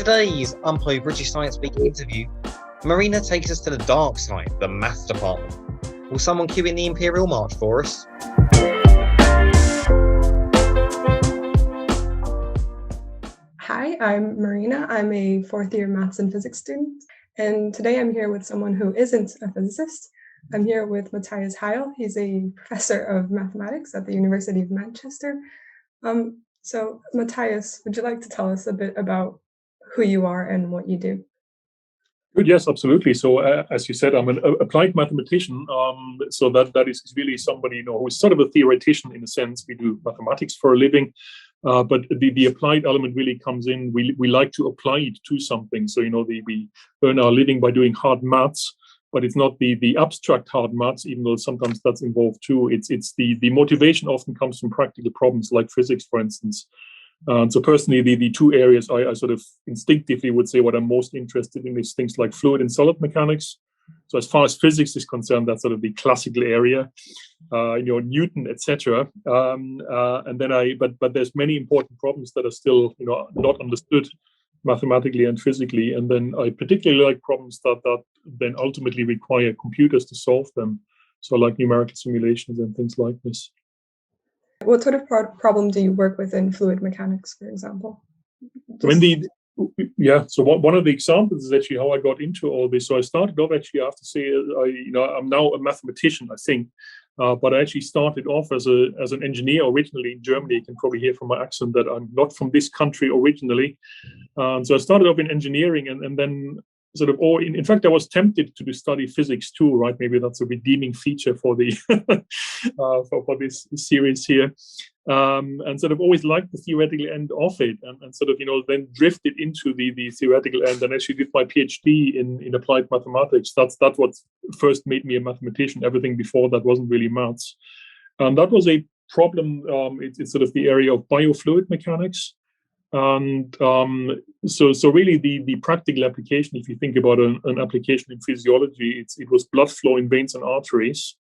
today's Unpo British Science Week interview, Marina takes us to the dark side, the maths department. Will someone cue in the Imperial March for us? Hi, I'm Marina. I'm a fourth-year maths and physics student, and today I'm here with someone who isn't a physicist. I'm here with Matthias Heil. He's a professor of mathematics at the University of Manchester. So Matthias, would you like to tell us a bit about who you are and what you do? Good, yes, absolutely. So as you said, I'm an applied mathematician. So that is really somebody, who's sort of a theoretician in a sense. We do mathematics for a living, but the applied element really comes in. We like to apply it to something. So we earn our living by doing hard maths, but it's not the abstract hard maths, even though sometimes that's involved too. It's the motivation often comes from practical problems like physics, for instance. So personally, the two areas I sort of instinctively would say what I'm most interested in is things like fluid and solid mechanics. So as far as physics is concerned, that's sort of the classical area, Newton, etc. And then but there's many important problems that are still not understood mathematically and physically. And then I particularly like problems that then ultimately require computers to solve them. So like numerical simulations and things like this. What sort of problem do you work with in fluid mechanics, for example? So one of the examples is actually how I got into all this. So I started off actually, I have to say, I'm now a mathematician, I think, but I actually started off as an engineer originally in Germany. You can probably hear from my accent that I'm not from this country originally. So I started off in engineering and then sort of, in fact, I was tempted to study physics too, right? Maybe that's a redeeming feature for the for this series here, and sort of always liked the theoretical end of it, and sort of then drifted into the theoretical end, and actually did my PhD in applied mathematics. That's what first made me a mathematician. Everything before that wasn't really maths, and that was a problem. It's sort of the area of biofluid mechanics. And so really the practical application, if you think about an application in physiology, it was blood flow in veins and arteries.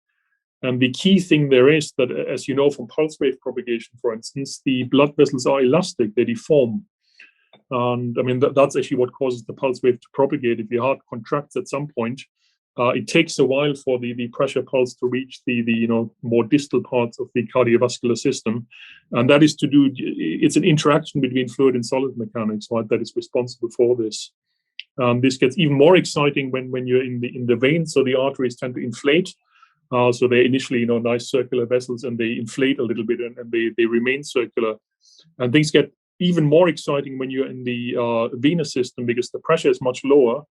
And the key thing there is that, as you know from pulse wave propagation, for instance, the blood vessels are elastic, they deform. And I mean, that's actually what causes the pulse wave to propagate. If your heart contracts at some point, it takes a while for the pressure pulse to reach the more distal parts of the cardiovascular system, and that is it's an interaction between fluid and solid mechanics, right, that is responsible for this. This gets even more exciting when you're in the veins. So the arteries tend to inflate. So they're initially nice circular vessels, and they inflate a little bit, and they remain circular. And things get even more exciting when you're in the venous system, because the pressure is much lower.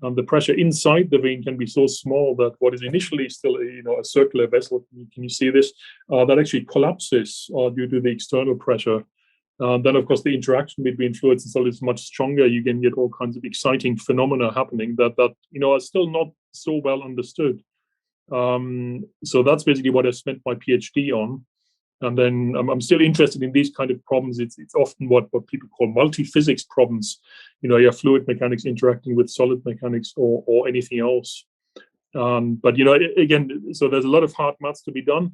The pressure inside the vein can be so small that what is initially still a circular vessel, can you see this, that actually collapses due to the external pressure. Then, of course, the interaction between fluids and solids is much stronger. You can get all kinds of exciting phenomena happening that are still not so well understood. So that's basically what I spent my PhD on. And then I'm still interested in these kind of problems. It's often what people call multi-physics problems. You have fluid mechanics interacting with solid mechanics or anything else. But again, so there's a lot of hard maths to be done.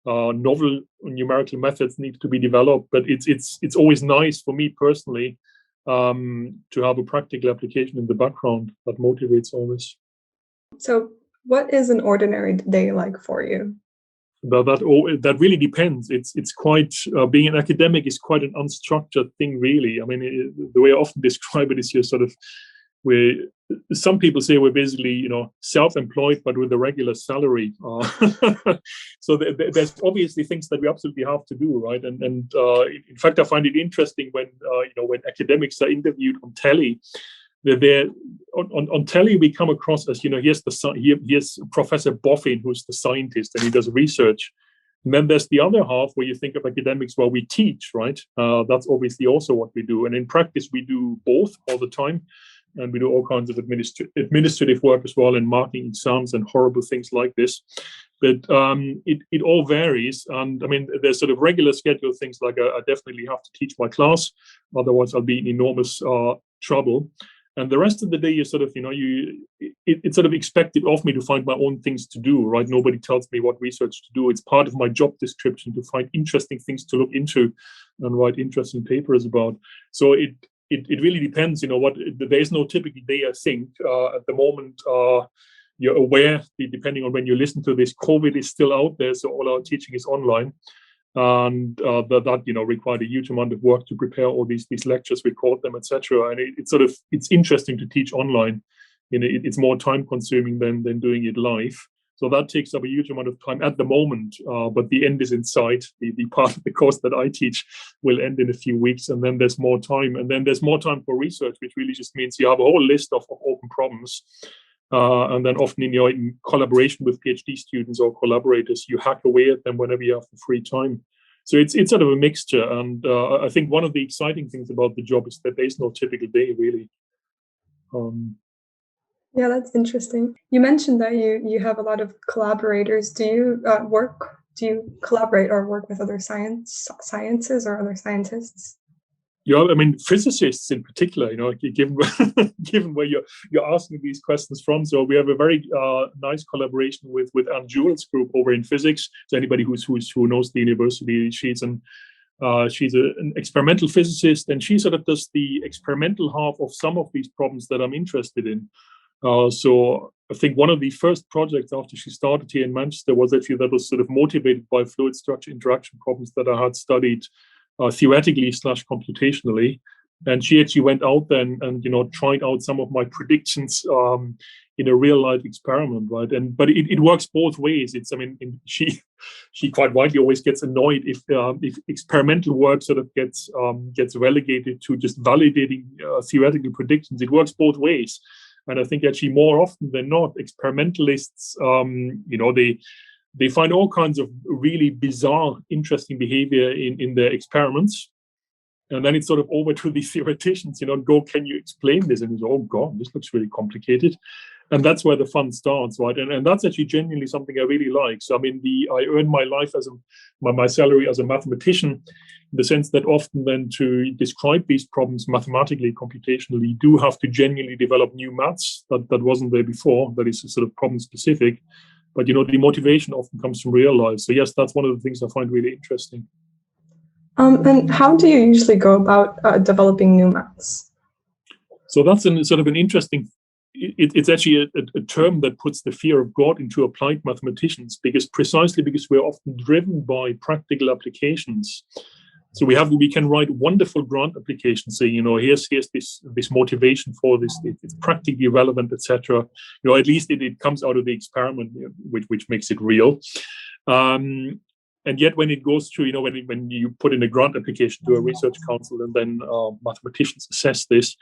Novel numerical methods need to be developed. But it's always nice for me personally to have a practical application in the background that motivates all this. So, what is an ordinary day like for you? That really depends. It's quite being an academic is quite an unstructured thing, really. I mean, the way I often describe it is you're sort of some people say we're basically self-employed but with a regular salary. So there's obviously things that we absolutely have to do, right? And in fact, I find it interesting when when academics are interviewed on telly. On telly, we come across as here's Professor Boffin, who's the scientist, and he does research. And then there's the other half where you think of academics where we teach, right? That's obviously also what we do, and in practice we do both all the time, and we do all kinds of administrative work as well, and marking exams and horrible things like this. But it all varies, and I mean there's sort of regular scheduled things like I definitely have to teach my class, otherwise I'll be in enormous trouble. And the rest of the day, you sort of, it's sort of expected of me to find my own things to do, right? Nobody tells me what research to do. It's part of my job description to find interesting things to look into and write interesting papers about. So it really depends. There is no typical day. I think at the moment, you're aware, depending on when you listen to this, COVID is still out there, so all our teaching is online, and that required a huge amount of work to prepare all these lectures, record them, etc. And it's interesting to teach online. It's more time consuming than doing it live. So that takes up a huge amount of time at the moment, but the end is in sight. The part of the course that I teach will end in a few weeks, and then there's more time. And then there's more time for research, which really just means you have a whole list of open problems. And then often in collaboration with PhD students or collaborators, you hack away at them whenever you have the free time. So it's sort of a mixture. And I think one of the exciting things about the job is that there's no typical day, really. Yeah, that's interesting. You mentioned that you have a lot of collaborators. Do you collaborate or work with other sciences or other scientists? Yeah, I mean, physicists in particular, given where you're asking these questions from. So we have a very nice collaboration with Anne Jewell's group over in physics. So anybody who knows the university, she's an experimental physicist, and she sort of does the experimental half of some of these problems that I'm interested in. So I think one of the first projects after she started here in Manchester was actually that was sort of motivated by fluid structure interaction problems that I had studied theoretically / computationally. And she actually went out then and tried out some of my predictions in a real life experiment, right? But it works both ways. She quite widely always gets annoyed if experimental work sort of gets relegated to just validating theoretical predictions. It works both ways. And I think actually more often than not, experimentalists, they find all kinds of really bizarre, interesting behavior in their experiments. And then it's sort of over to the theoreticians, can you explain this? And it's, oh God, this looks really complicated. And that's where the fun starts, right? And that's actually genuinely something I really like. So, I earn my life my salary as a mathematician, in the sense that often then to describe these problems mathematically, computationally, you do have to genuinely develop new maths that wasn't there before, that is sort of problem specific. But, the motivation often comes from real life. So yes, that's one of the things I find really interesting. And how do you usually go about developing new maths? So that's sort of an interesting. It's actually a term that puts the fear of God into applied mathematicians, because we're often driven by practical applications. So we can write wonderful grant applications saying, here's this motivation for this, it's practically relevant, etc. At least it comes out of the experiment, which makes it real. And yet, when it goes through, when you put in a grant application to a research council, and then mathematicians assess this,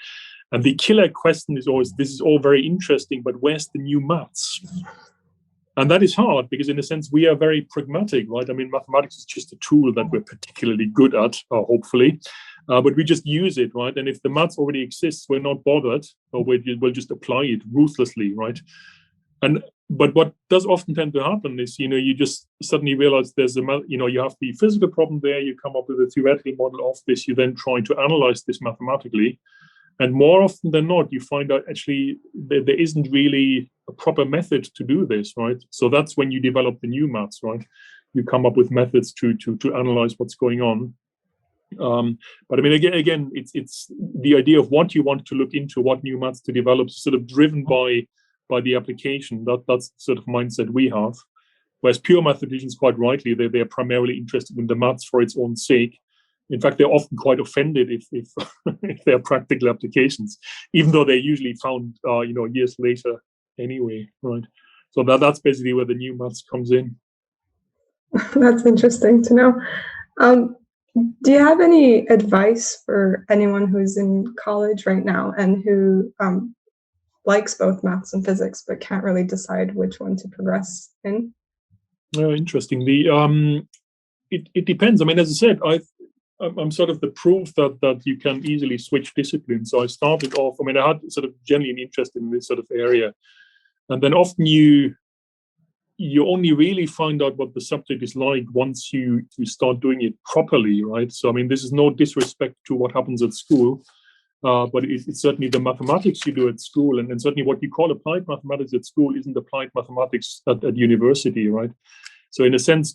and the killer question is always, this is all very interesting, but where's the new maths? And that is hard, because in a sense, we are very pragmatic, right? Mathematics is just a tool that we're particularly good at, hopefully, but we just use it, right? And if the maths already exists, we're not bothered, or we'll just apply it ruthlessly, right? But what does often tend to happen is, you just suddenly realize you have the physical problem there, you come up with a theoretical model of this, you then try to analyze this mathematically. And more often than not, you find out actually there isn't really a proper method to do this, right? So that's when you develop the new maths, right? You come up with methods to analyze what's going on. But again, it's the idea of what you want to look into, what new maths to develop, sort of driven by the application. That's the sort of mindset we have. Whereas pure mathematicians, quite rightly, they're primarily interested in the maths for its own sake. In fact, they're often quite offended if they're practical applications, even though they're usually found years later anyway, right? So that's basically where the new maths comes in. That's interesting to know. Do you have any advice for anyone who's in college right now and who likes both maths and physics but can't really decide which one to progress in? Oh, interesting. It depends. As I said, I'm sort of the proof that you can easily switch disciplines. So I started off, I had sort of genuine interest in this sort of area. And then often you only really find out what the subject is like once you start doing it properly, right? So, this is no disrespect to what happens at school, but it's certainly the mathematics you do at school. And certainly what you call applied mathematics at school isn't applied mathematics at university, right? So in a sense,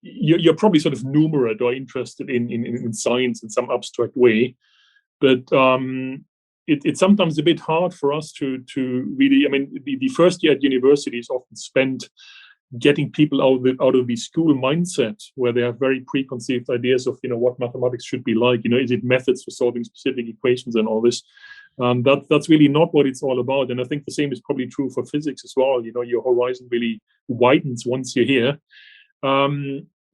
you're probably sort of numerate or interested in science in some abstract way. but it's sometimes a bit hard for us to really. I mean, the first year at university is often spent getting people out of the school mindset where they have very preconceived ideas of what mathematics should be like. Is it methods for solving specific equations and all this? That's really not what it's all about. And I think the same is probably true for physics as well. Your horizon really widens once you're here.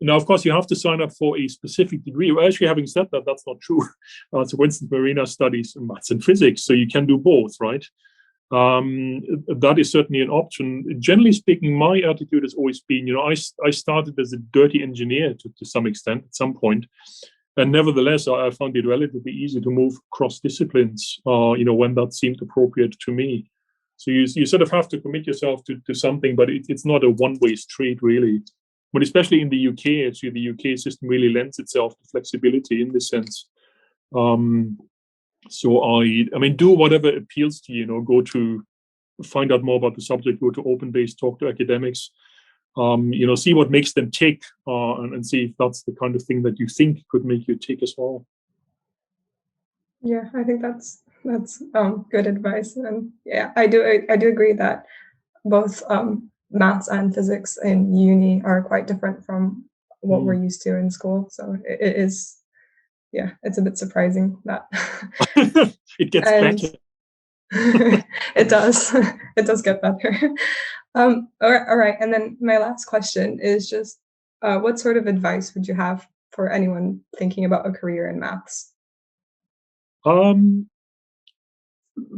Now, of course, you have to sign up for a specific degree. Well, actually, having said that, that's not true. So, for instance, Marina studies maths and physics, so you can do both, right? That is certainly an option. Generally speaking, my attitude has always been, I started as a dirty engineer to some extent at some point. And nevertheless, I found it relatively easy to move across disciplines, when that seemed appropriate to me. So you sort of have to commit yourself to something, but it's not a one-way street, really. But especially in the UK, actually, the UK system really lends itself to flexibility in this sense. So I mean, do whatever appeals to you. Go to find out more about the subject. Go to open base, talk to academics. See what makes them tick, and see if that's the kind of thing that you think could make you tick as well. Yeah, I think that's good advice, and yeah, I do agree that both maths and physics in uni are quite different from what we're used to in school. So it is, yeah, it's a bit surprising that it gets better. It does get better. All right. And then my last question is just, what sort of advice would you have for anyone thinking about a career in maths?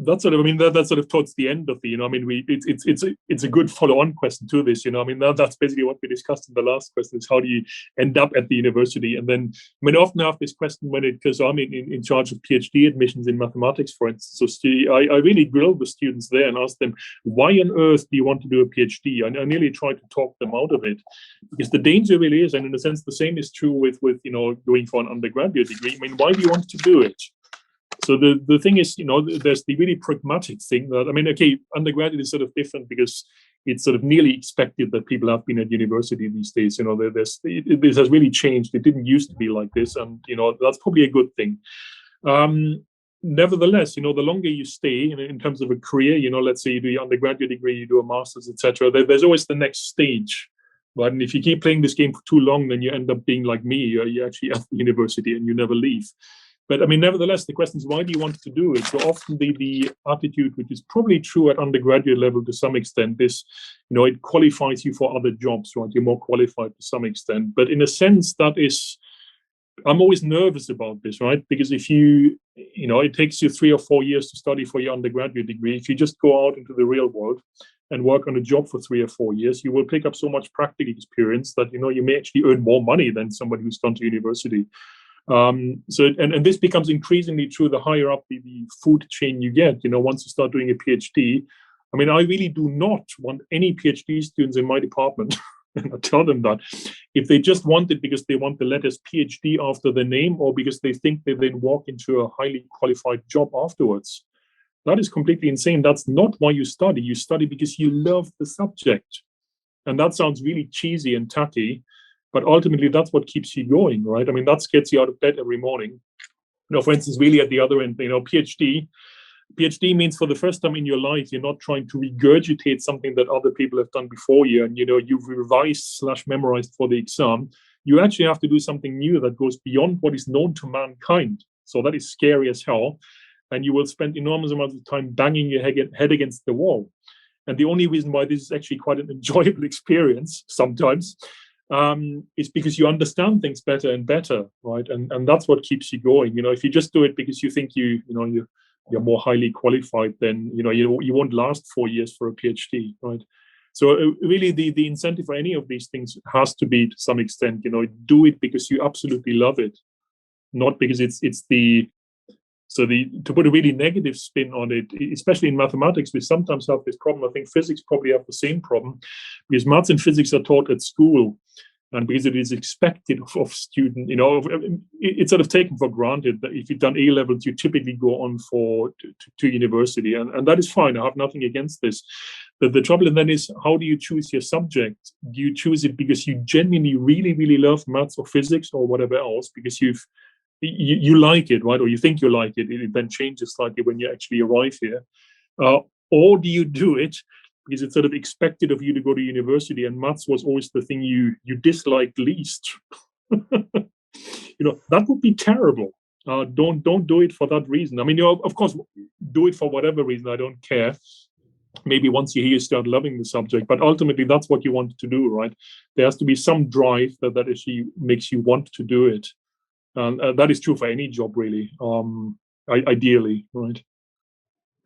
That's sort of, I mean, that's sort of towards the end of the, it's a good follow-on question to this, that's basically what we discussed in the last question, is how do you end up at the university? And then, I often have this question because I'm in charge of PhD admissions in mathematics, for instance. So I really grill the students there and ask them, why on earth do you want to do a PhD? I nearly try to talk them out of it, because the danger really is, and in a sense, the same is true with going for an undergraduate degree. Why do you want to do it? So the thing is, there's the really pragmatic thing that, undergraduate is sort of different because it's sort of nearly expected that people have been at university these days. This has really changed. It didn't used to be like this, and that's probably a good thing. Nevertheless, the longer you stay in terms of a career, let's say you do your undergraduate degree, you do a master's, etc. There's always the next stage. But if you keep playing this game for too long, then you end up being like me. You're actually at the university and you never leave. But nevertheless, the question is, why do you want to do it? So often the attitude, which is probably true at undergraduate level to some extent, is, it qualifies you for other jobs, right? You're more qualified to some extent. But in a sense, that is, I'm always nervous about this, right? Because if it takes you 3 or 4 years to study for your undergraduate degree. If you just go out into the real world and work on a job for 3 or 4 years, you will pick up so much practical experience that, you may actually earn more money than somebody who's gone to university. So this becomes increasingly true the higher up the food chain you get. Once you start doing a PhD, I really do not want any PhD students in my department. And I tell them that if they just want it because they want the letters PhD after the name, or because they think they then walk into a highly qualified job afterwards, that is completely insane. That's not why you study. You study because you love the subject, and that sounds really cheesy and tacky. But ultimately, that's what keeps you going, right? That gets you out of bed every morning. For instance, really at the other end, PhD means for the first time in your life, you're not trying to regurgitate something that other people have done before you, and you've revised/memorized for the exam. You actually have to do something new that goes beyond what is known to mankind. So that is scary as hell, and you will spend enormous amounts of time banging your head against the wall. And the only reason why this is actually quite an enjoyable experience sometimes. Is because you understand things better and better, right? And that's what keeps you going. If you just do it because you think you're more highly qualified, then you won't last 4 years for a PhD, right? So really, the incentive for any of these things has to be, to some extent, do it because you absolutely love it, not because it's the. So to put a really negative spin on it, especially in mathematics, we sometimes have this problem. I think physics probably have the same problem, because maths and physics are taught at school, and because it is expected of students, it's sort of taken for granted that if you've done A levels, you typically go on to university, and that is fine. I have nothing against this. But the trouble then is, how do you choose your subject? Do you choose it because you genuinely really, really love maths or physics or whatever else, because you've you like it, right? Or you think you like it. It then changes slightly when you actually arrive here. Or do you do it because it's sort of expected of you to go to university, and maths was always the thing you disliked least? That would be terrible. Don't do it for that reason. I mean, of course, do it for whatever reason. I don't care. Maybe once you're here, you start loving the subject, but ultimately that's what you want to do, right? There has to be some drive that actually makes you want to do it. And that is true for any job, really, ideally, right?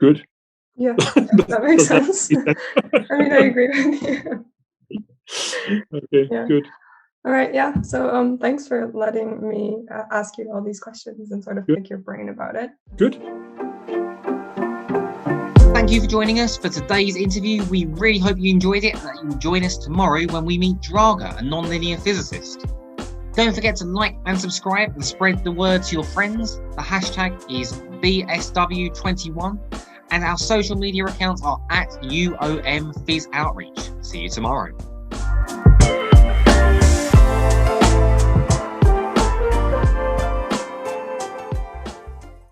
Good. Yeah, that makes sense. I mean, I agree with you. Okay, Yeah. good. All right, yeah. So thanks for letting me ask you all these questions and sort of pick your brain about it. Good. Thank you for joining us for today's interview. We really hope you enjoyed it and that you will join us tomorrow when we meet Draga, a non-linear physicist. Don't forget to like and subscribe and spread the word to your friends. The hashtag is BSW21 and our social media accounts are @UOMPhysOutreach. See you tomorrow.